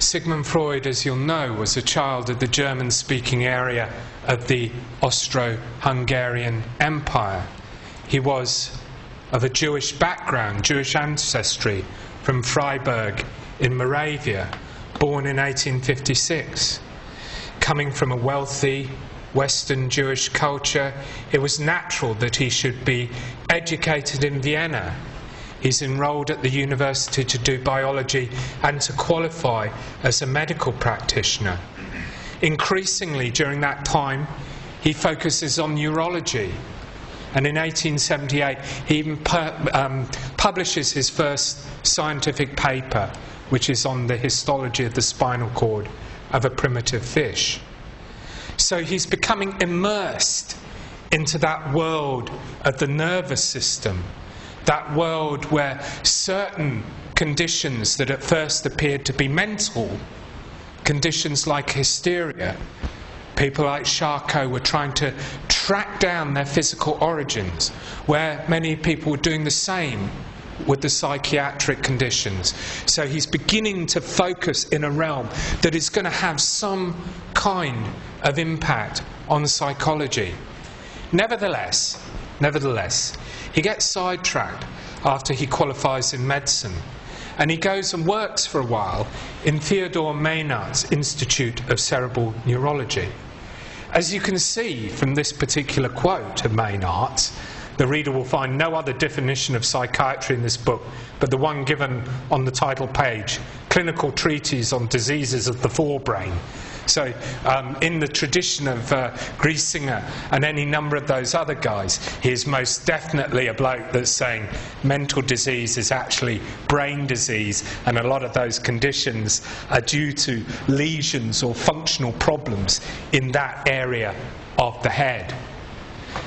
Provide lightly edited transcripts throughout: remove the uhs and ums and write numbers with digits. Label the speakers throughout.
Speaker 1: Sigmund Freud, as you'll know, was a child of the German-speaking area of the Austro-Hungarian Empire. He was of a Jewish background, Jewish ancestry, from Freiburg in Moravia, born in 1856. Coming from a wealthy Western Jewish culture, it was natural that he should be educated in Vienna. He's enrolled at the university to do biology and to qualify as a medical practitioner. Increasingly during that time, he focuses on neurology. And in 1878, he even publishes his first scientific paper, which is on the histology of the spinal cord of a primitive fish. So he's becoming immersed into that world of the nervous system, that world where certain conditions that at first appeared to be mental, conditions like hysteria, people like Charcot were trying to track down their physical origins, where many people were doing the same with the psychiatric conditions. So he's beginning to focus in a realm that is going to have some kind of impact on psychology. Nevertheless, he gets sidetracked after he qualifies in medicine, and he goes and works for a while in Theodor Maynard's Institute of Cerebral Neurology. As you can see from this particular quote of Maynard's, the reader will find no other definition of psychiatry in this book but the one given on the title page, Clinical Treatise on Diseases of the Forebrain. So in the tradition of Griesinger and any number of those other guys, he is most definitely a bloke that's saying mental disease is actually brain disease, and a lot of those conditions are due to lesions or functional problems in that area of the head.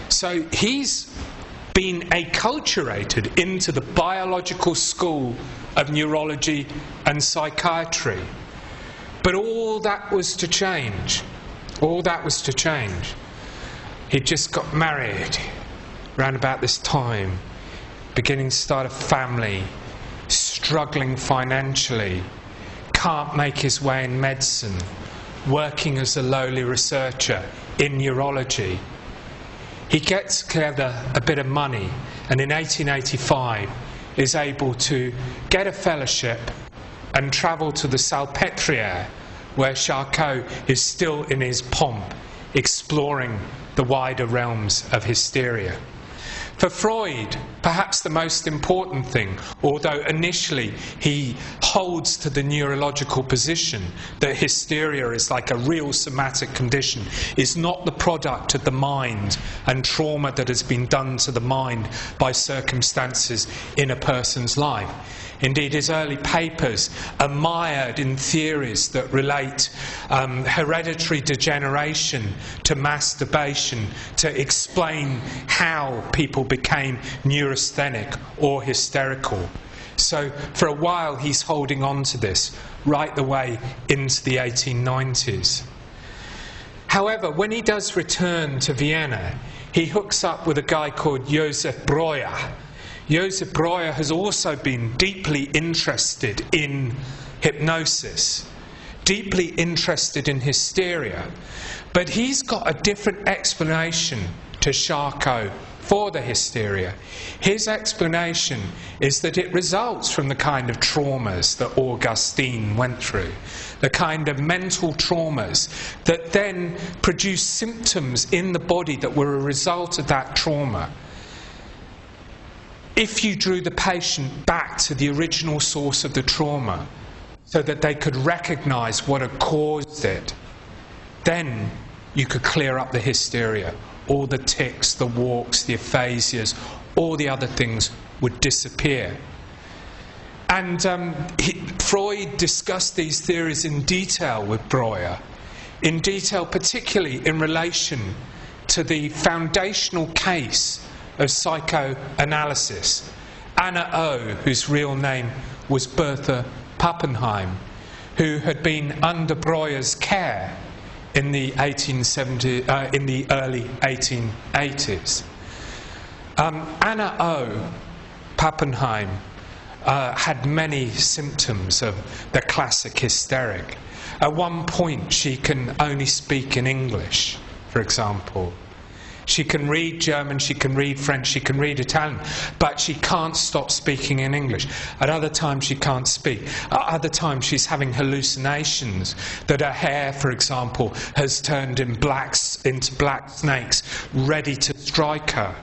Speaker 1: So he's been acculturated into the biological school of neurology and psychiatry. But all that was to change. All that was to change. He'd just got married around about this time, beginning to start a family, struggling financially, can't make his way in medicine, working as a lowly researcher in neurology. He gets together a bit of money, and in 1885 is able to get a fellowship and travel to the Salpêtrière, where Charcot is still in his pomp, exploring the wider realms of hysteria. For Freud, perhaps the most important thing, although initially he holds to the neurological position that hysteria is like a real somatic condition, is not the product of the mind and trauma that has been done to the mind by circumstances in a person's life. Indeed, his early papers are mired in theories that relate hereditary degeneration to masturbation to explain how people became neurasthenic or hysterical. So for a while he's holding on to this right the way into the 1890s. However, when he does return to Vienna, he hooks up with a guy called Josef Breuer. Josef Breuer has also been deeply interested in hypnosis, deeply interested in hysteria, but he's got a different explanation to Charcot for the hysteria. His explanation is that it results from the kind of traumas that Augustine went through, the kind of mental traumas that then produce symptoms in the body that were a result of that trauma. If you drew the patient back to the original source of the trauma so that they could recognise what had caused it, then you could clear up the hysteria. All the tics, the walks, the aphasias, all the other things would disappear. And Freud discussed these theories in detail with Breuer, in detail particularly in relation to the foundational case of psychoanalysis. Anna O, whose real name was Bertha Pappenheim, who had been under Breuer's care in the early 1880s. Anna O. Pappenheim had many symptoms of the classic hysteric. At one point she can only speak in English, for example. She can read German, she can read French, she can read Italian, but she can't stop speaking in English. At other times she can't speak. At other times she's having hallucinations that her hair, for example, has turned into black snakes ready to strike her.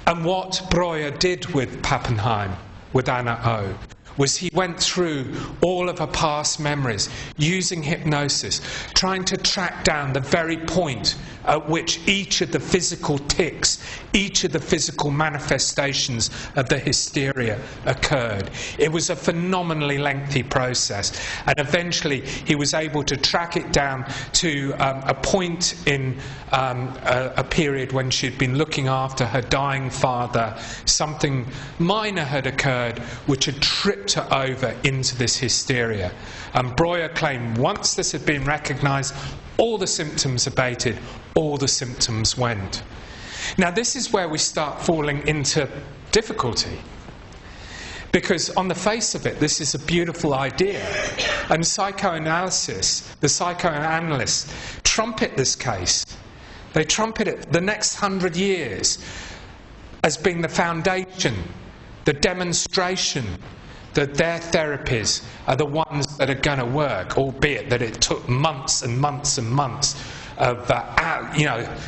Speaker 1: And what Breuer did with Pappenheim, with Anna O, was he went through all of her past memories, using hypnosis, trying to track down the very point at which each of the physical tics, each of the physical manifestations of the hysteria occurred. It was a phenomenally lengthy process, and eventually he was able to track it down to a point in a period when she'd been looking after her dying father. Something minor had occurred which had tripped her over into this hysteria. And Breuer claimed once this had been recognised, all the symptoms abated, all the symptoms went. Now this is where we start falling into difficulty, because on the face of it this is a beautiful idea, and psychoanalysis, the psychoanalysts trumpet this case. They trumpet it the next 100 years as being the foundation, the demonstration that their therapies are the ones that are going to work, albeit that it took months and months and months of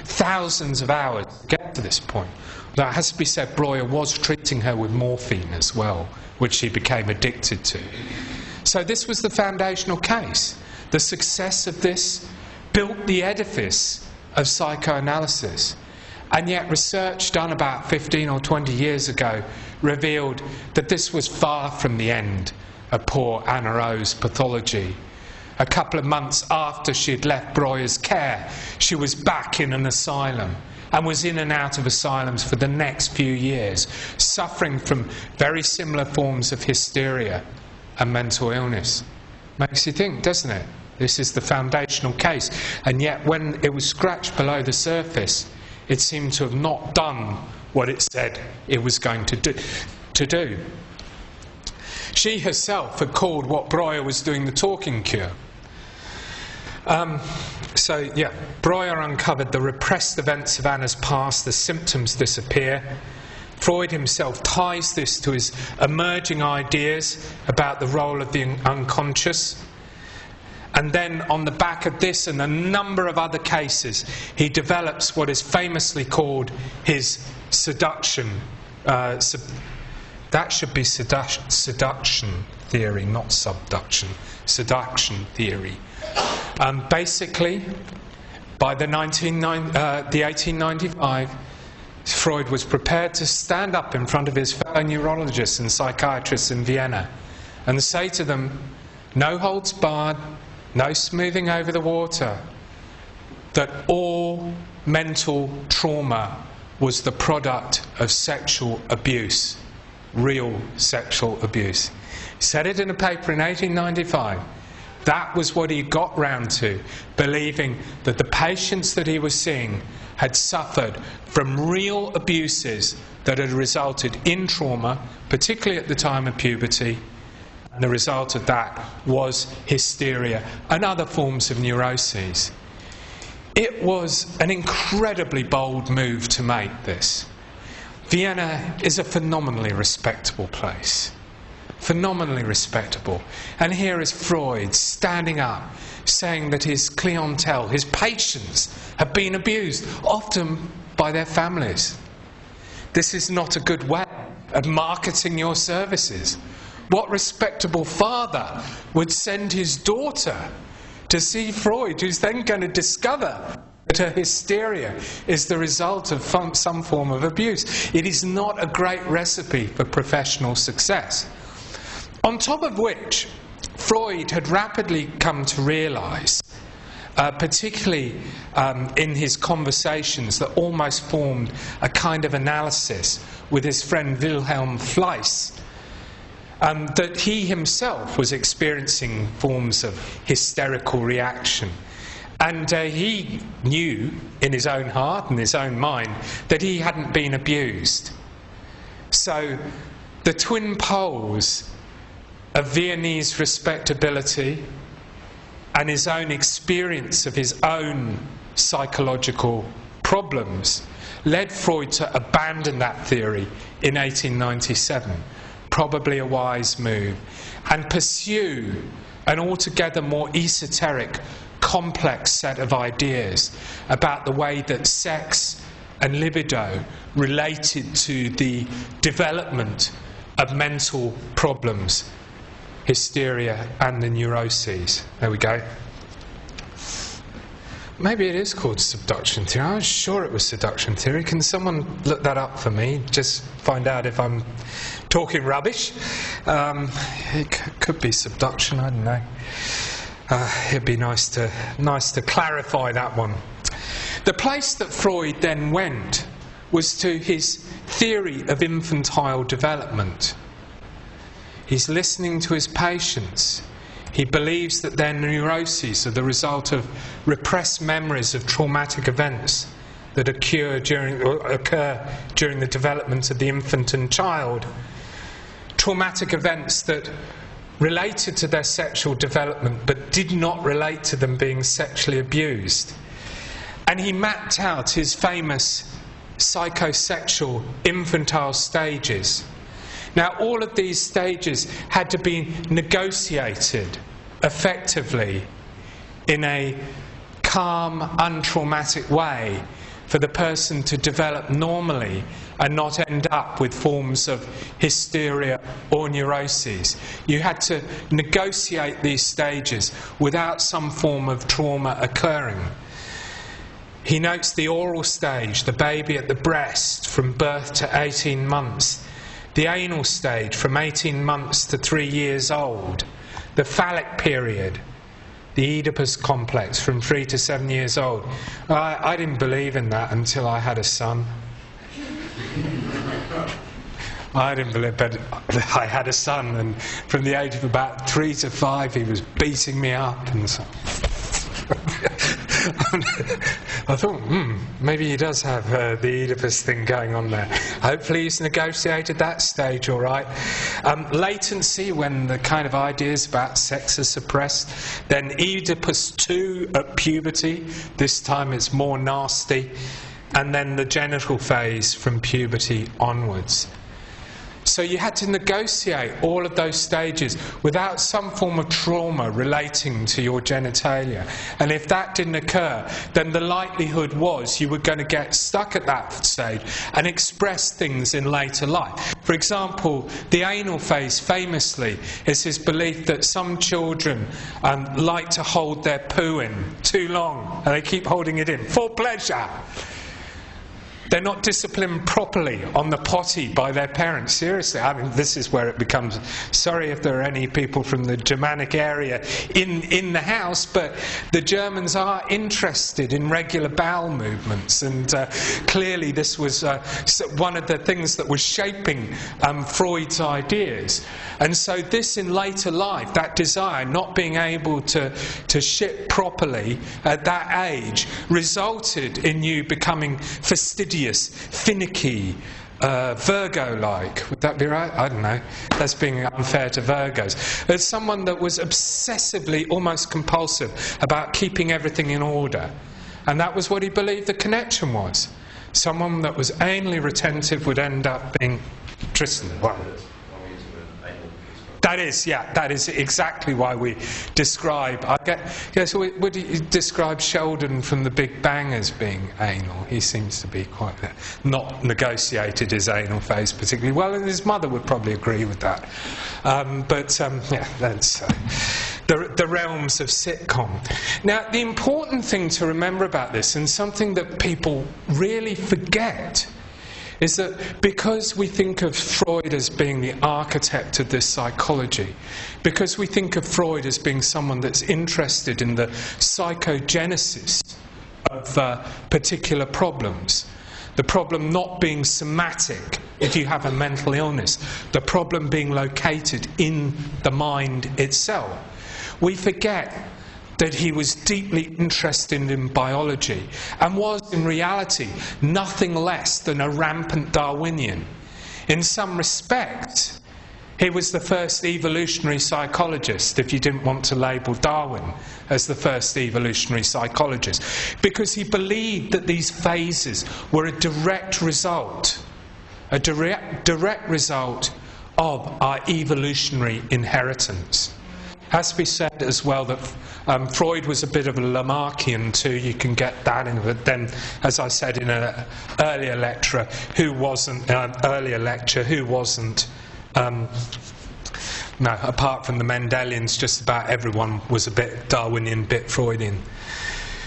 Speaker 1: thousands of hours to get to this point. Now, it has to be said, Breuer was treating her with morphine as well, which she became addicted to. So this was the foundational case. The success of this built the edifice of psychoanalysis. And yet research done about 15 or 20 years ago revealed that this was far from the end of poor Anna O's pathology. A couple of months after she had left Breuer's care, she was back in an asylum and was in and out of asylums for the next few years, suffering from very similar forms of hysteria and mental illness. Makes you think, doesn't it? This is the foundational case. And yet when it was scratched below the surface, it seemed to have not done what it said it was going to do. She herself had called what Breuer was doing the talking cure. Breuer uncovered the repressed events of Anna's past, the symptoms disappear. Freud himself ties this to his emerging ideas about the role of the unconscious. And then on the back of this and a number of other cases, he develops what is famously called his seduction. That should be seduction theory, not subduction. Seduction theory. Basically, by the 1895, Freud was prepared to stand up in front of his fellow neurologists and psychiatrists in Vienna and say to them, no holds barred, no smoothing over the water, that all mental trauma was the product of sexual abuse, real sexual abuse. He said it in a paper in 1895. That was what he got round to, believing that the patients that he was seeing had suffered from real abuses that had resulted in trauma, particularly at the time of puberty. And the result of that was hysteria and other forms of neuroses. It was an incredibly bold move to make this. Vienna is a phenomenally respectable place. Phenomenally respectable. And here is Freud standing up, saying that his clientele, his patients, have been abused, often by their families. This is not a good way of marketing your services. What respectable father would send his daughter to see Freud, who's then going to discover that her hysteria is the result of some form of abuse? It is not a great recipe for professional success. On top of which, Freud had rapidly come to realise, particularly in his conversations that almost formed a kind of analysis with his friend Wilhelm Fleiss, that he himself was experiencing forms of hysterical reaction. And he knew in his own heart and his own mind that he hadn't been abused. So the twin poles of Viennese respectability and his own experience of his own psychological problems led Freud to abandon that theory in 1897, probably a wise move, and pursue an altogether more esoteric, complex set of ideas about the way that sex and libido related to the development of mental problems, hysteria and the neuroses. There we go. Maybe it is called subduction theory. I was sure it was seduction theory. Can someone look that up for me? Just find out if I'm talking rubbish. It could be subduction, I don't know. It'd be nice to clarify that one. The place that Freud then went was to his theory of infantile development. He's listening to his patients. He believes that their neuroses are the result of repressed memories of traumatic events that occur during the development of the infant and child. Traumatic events that related to their sexual development but did not relate to them being sexually abused. And he mapped out his famous psychosexual infantile stages. Now, all of these stages had to be negotiated effectively in a calm, untraumatic way for the person to develop normally and not end up with forms of hysteria or neuroses. You had to negotiate these stages without some form of trauma occurring. He notes the oral stage, the baby at the breast from birth to 18 months. The anal stage from 18 months to 3 years old, the phallic period, the Oedipus complex from 3 to 7 years old. I didn't believe in that until I had a son. I didn't believe, but I had a son, and from the age of about 3 to 5 he was beating me up and so. I thought, maybe he does have the Oedipus thing going on there. Hopefully he's negotiated that stage all right. Latency, when the kind of ideas about sex are suppressed. Then Oedipus 2 at puberty. This time it's more nasty. And then the genital phase from puberty onwards. So you had to negotiate all of those stages without some form of trauma relating to your genitalia. And if that didn't occur, then the likelihood was you were going to get stuck at that stage and express things in later life. For example, the anal phase famously is his belief that some children like to hold their poo in too long, and they keep holding it in for pleasure. They're not disciplined properly on the potty by their parents. Seriously, I mean, this is where it becomes... Sorry if there are any people from the Germanic area in the house, but the Germans are interested in regular bowel movements, and clearly this was one of the things that was shaping Freud's ideas. And so this in later life, that desire, not being able to shit properly at that age, resulted in you becoming fastidious, finicky, Virgo-like. Would that be right? I don't know. That's being unfair to Virgos. As someone that was obsessively, almost compulsive about keeping everything in order. And that was what he believed the connection was. Someone that was anally retentive would end up being Tristan. Well, that is exactly why we describe... would you describe Sheldon from The Big Bang as being anal? He seems to be quite... not negotiated his anal phase particularly well, and his mother would probably agree with that. That's the realms of sitcom. Now, the important thing to remember about this, and something that people really forget, is that because we think of Freud as being the architect of this psychology, because we think of Freud as being someone that's interested in the psychogenesis of particular problems, the problem not being somatic if you have a mental illness, the problem being located in the mind itself, we forget that he was deeply interested in biology and was in reality nothing less than a rampant Darwinian. In some respects, he was the first evolutionary psychologist, if you didn't want to label Darwin as the first evolutionary psychologist, because he believed that these phases were a direct result of our evolutionary inheritance. Has to be said as well that Freud was a bit of a Lamarckian too. You can get that in, but then, as I said in an earlier lecture, who wasn't? No, apart from the Mendelians, just about everyone was a bit Darwinian, bit Freudian.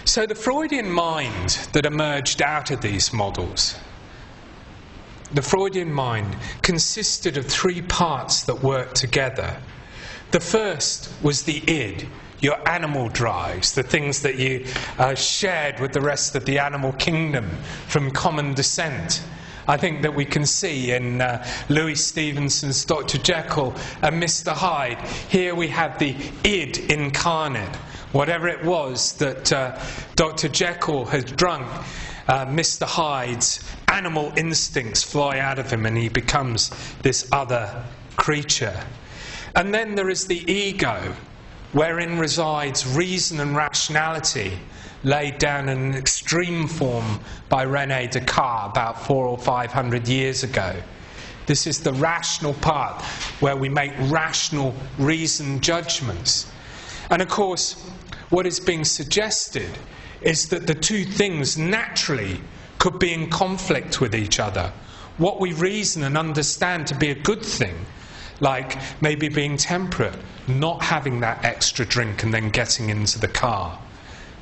Speaker 1: So the Freudian mind that emerged out of these models, the Freudian mind consisted of three parts that worked together. The first was the id, your animal drives, the things that you shared with the rest of the animal kingdom from common descent. I think that we can see in Louis Stevenson's Dr. Jekyll and Mr. Hyde, here we have the id incarnate. Whatever it was that Dr. Jekyll had drunk, Mr. Hyde's animal instincts fly out of him and he becomes this other creature. And then there is the ego, wherein resides reason and rationality, laid down in an extreme form by René Descartes about 400 or 500 years ago. This is the rational part, where we make rational reasoned judgments. And of course, what is being suggested is that the two things naturally could be in conflict with each other. What we reason and understand to be a good thing, like maybe being temperate, not having that extra drink and then getting into the car,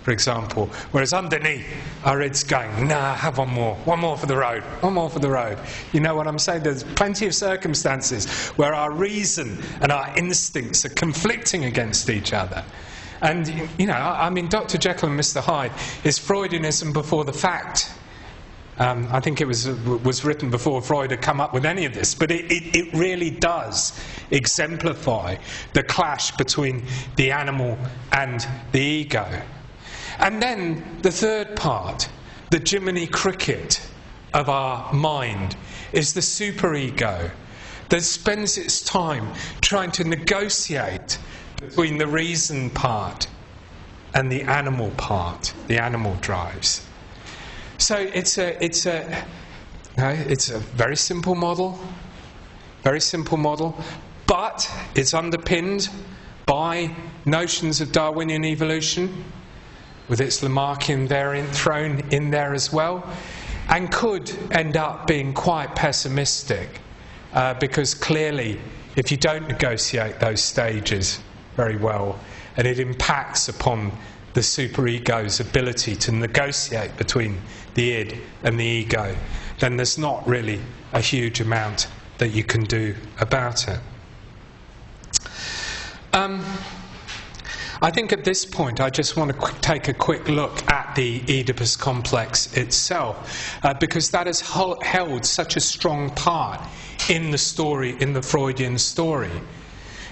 Speaker 1: for example. Whereas underneath, our head's going, nah, have one more for the road, one more for the road. You know what I'm saying? There's plenty of circumstances where our reason and our instincts are conflicting against each other. And, you know, I mean, Dr. Jekyll and Mr. Hyde is Freudianism before the fact. I think it was written before Freud had come up with any of this, but it really does exemplify the clash between the animal and the ego. And then the third part, the Jiminy Cricket of our mind, is the superego that spends its time trying to negotiate between the reason part and the animal part, the animal drives. So it's a very simple model, but it's underpinned by notions of Darwinian evolution, with its Lamarckian variant thrown in there as well, and could end up being quite pessimistic, because clearly, if you don't negotiate those stages very well, and it impacts upon the superego's ability to negotiate between the id and the ego, then there's not really a huge amount that you can do about it. I think at this point I just want to take a quick look at the Oedipus complex itself, because that has held such a strong part in the story, in the Freudian story.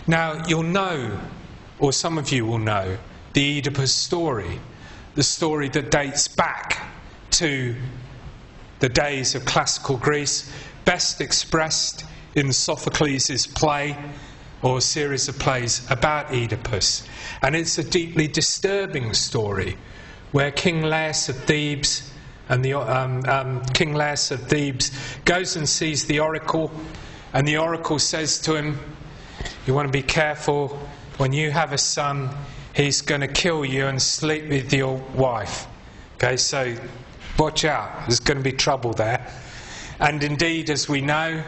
Speaker 1: Now, you'll know, or some of you will know, the Oedipus story, the story that dates back to the days of classical Greece, best expressed in Sophocles' play, or a series of plays about Oedipus. And it's a deeply disturbing story, where King Laius of Thebes goes and sees the oracle, and the oracle says to him, you want to be careful, when you have a son, he's going to kill you and sleep with your wife. Okay, so watch out, there's going to be trouble there. And indeed, as we know,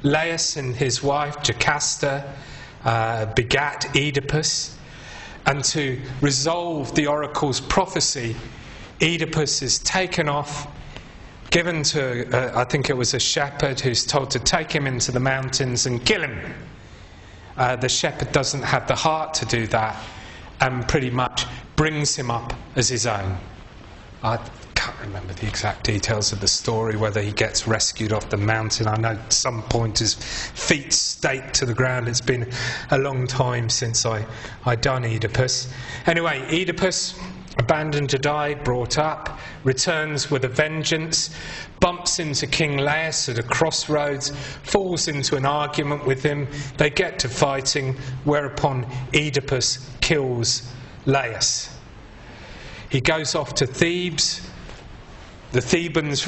Speaker 1: Laius and his wife Jocasta begat Oedipus, and to resolve the oracle's prophecy, Oedipus is taken off, given to, I think it was a shepherd who's told to take him into the mountains and kill him. The shepherd doesn't have the heart to do that, and pretty much brings him up as his own. I can't remember the exact details of the story, whether he gets rescued off the mountain. I know at some point his feet staked to the ground. It's been a long time since I done Oedipus. Anyway, Oedipus abandoned to die, brought up, returns with a vengeance, bumps into King Laius at a crossroads, falls into an argument with him. They get to fighting, whereupon Oedipus kills Laius. He goes off to Thebes. The Thebans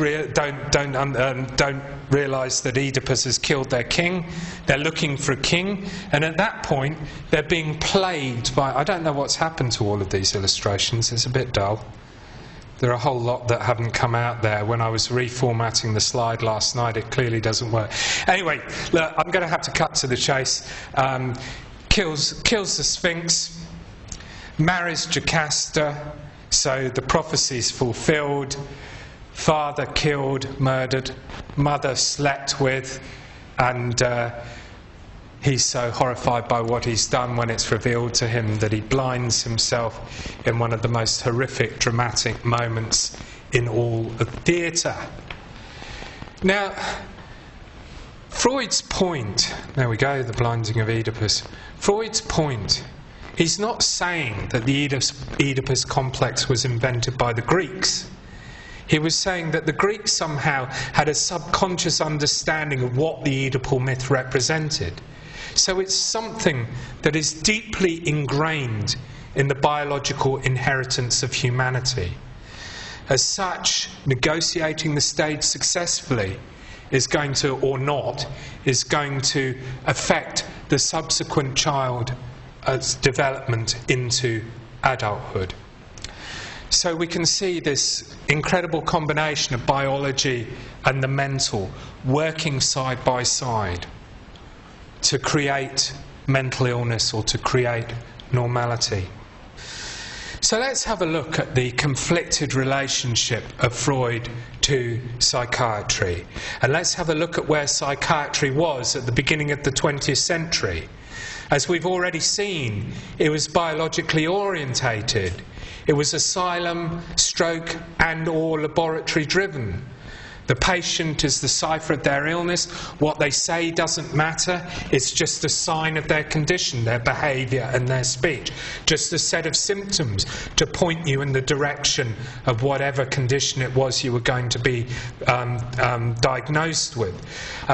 Speaker 1: don't realise that Oedipus has killed their king. They're looking for a king, and at that point they're being plagued by... I don't know what's happened to all of these illustrations. It's a bit dull. There are a whole lot that haven't come out there. When I was reformatting the slide last night, it clearly doesn't work. Anyway, look, I'm going to have to cut to the chase. Kills the Sphinx, marries Jocasta, so the prophecy's fulfilled. Father killed, murdered, mother slept with, and he's so horrified by what he's done when it's revealed to him that he blinds himself in one of the most horrific, dramatic moments in all of theatre. Now, Freud's point, there we go, the blinding of Oedipus. Freud's point, he's not saying that the Oedipus complex was invented by the Greeks. He was saying that the Greeks somehow had a subconscious understanding of what the Oedipal myth represented. So it's something that is deeply ingrained in the biological inheritance of humanity. As such, negotiating the stage successfully is going to, or not, is going to affect the subsequent child's development into adulthood. So we can see this incredible combination of biology and the mental working side by side to create mental illness or to create normality. So let's have a look at the conflicted relationship of Freud to psychiatry. And let's have a look at where psychiatry was at the beginning of the 20th century. As we've already seen, it was biologically orientated. It was asylum, stroke, and/or laboratory driven. The patient is the cipher of their illness. What they say doesn't matter. It's just a sign of their condition, their behaviour and their speech. Just a set of symptoms to point you in the direction of whatever condition it was you were going to be diagnosed with.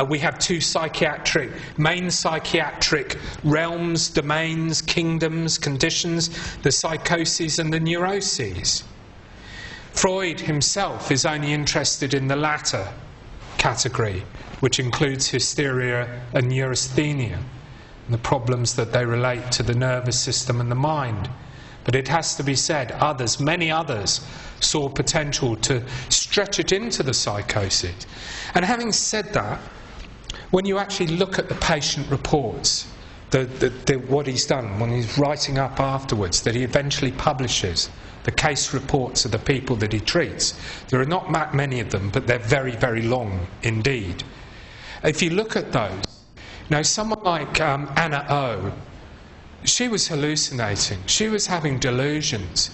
Speaker 1: We have two main psychiatric realms, domains, kingdoms, conditions, the psychoses and the neuroses. Freud himself is only interested in the latter category, which includes hysteria and neurasthenia, and the problems that they relate to the nervous system and the mind. But it has to be said, many others, saw potential to stretch it into the psychosis. And having said that, when you actually look at the patient reports, what he's done, when he's writing up afterwards, that he eventually publishes, the case reports of the people that he treats. There are not that many of them, but they're very, very long indeed. If you look at those, someone like Anna O, she was hallucinating. She was having delusions.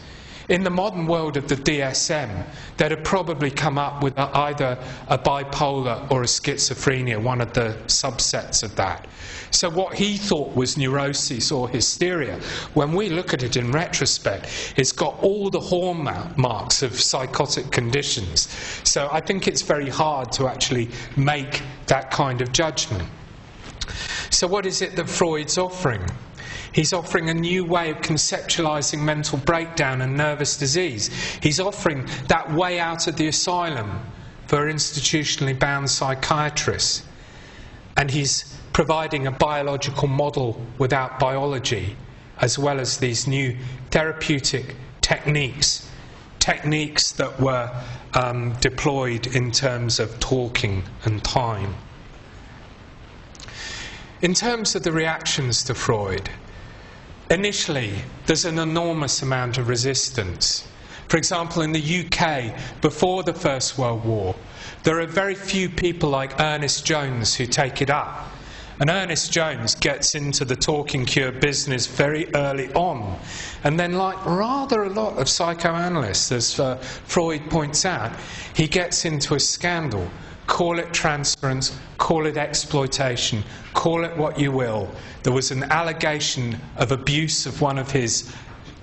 Speaker 1: In the modern world of the DSM, they'd have probably come up with either a bipolar or a schizophrenia, one of the subsets of that. So what he thought was neurosis or hysteria, when we look at it in retrospect, it's got all the hallmarks of psychotic conditions. So I think it's very hard to actually make that kind of judgment. So what is it that Freud's offering? He's offering a new way of conceptualising mental breakdown and nervous disease. He's offering that way out of the asylum for institutionally bound psychiatrists. And he's providing a biological model without biology, as well as these new therapeutic techniques that were deployed in terms of talking and time. In terms of the reactions to Freud, initially, there's an enormous amount of resistance. For example, in the UK, before the First World War, there are very few people like Ernest Jones who take it up. And Ernest Jones gets into the talking cure business very early on. And then, like rather a lot of psychoanalysts, as Freud points out, he gets into a scandal. Call it transference, call it exploitation, call it what you will. There was an allegation of abuse of one of his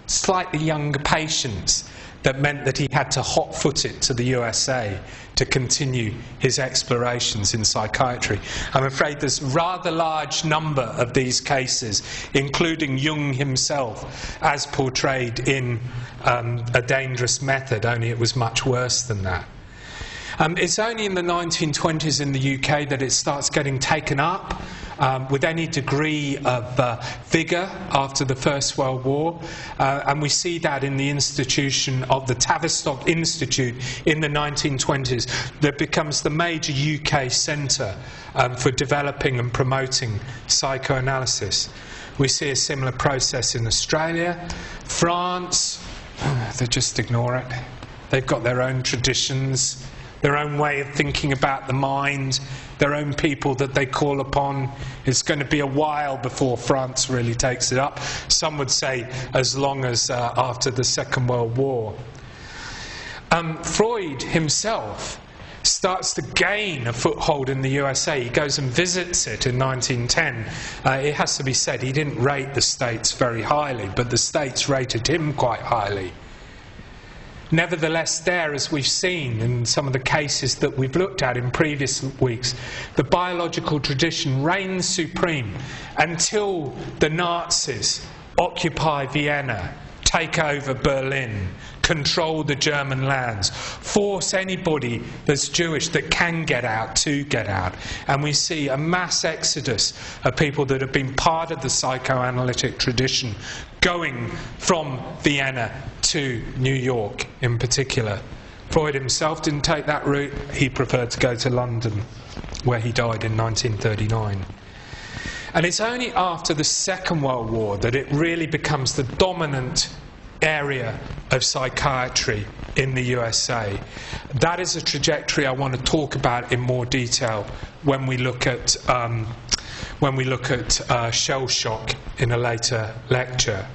Speaker 1: slightly younger patients that meant that he had to hot-foot it to the USA to continue his explorations in psychiatry. I'm afraid there's a rather large number of these cases, including Jung himself, as portrayed in A Dangerous Method, only it was much worse than that. It's only in the 1920s in the UK that it starts getting taken up with any degree of vigour after the First World War, and we see that in the institution of the Tavistock Institute in the 1920s that becomes the major UK centre for developing and promoting psychoanalysis. We see a similar process in Australia. France, they just ignore it. They've got their own traditions, their own way of thinking about the mind, their own people that they call upon. It's going to be a while before France really takes it up. Some would say as long as after the Second World War. Freud himself starts to gain a foothold in the USA. He goes and visits it in 1910. It has to be said he didn't rate the States very highly, but the States rated him quite highly. Nevertheless, there, as we've seen in some of the cases that we've looked at in previous weeks, the biological tradition reigns supreme until the Nazis occupy Vienna, take over Berlin, control the German lands, force anybody that's Jewish that can get out to get out. And we see a mass exodus of people that have been part of the psychoanalytic tradition going from Vienna to New York in particular. Freud himself didn't take that route. He preferred to go to London, where he died in 1939. And it's only after the Second World War that it really becomes the dominant area of psychiatry in the USA. That is a trajectory I want to talk about in more detail when we look at shell shock in a later lecture.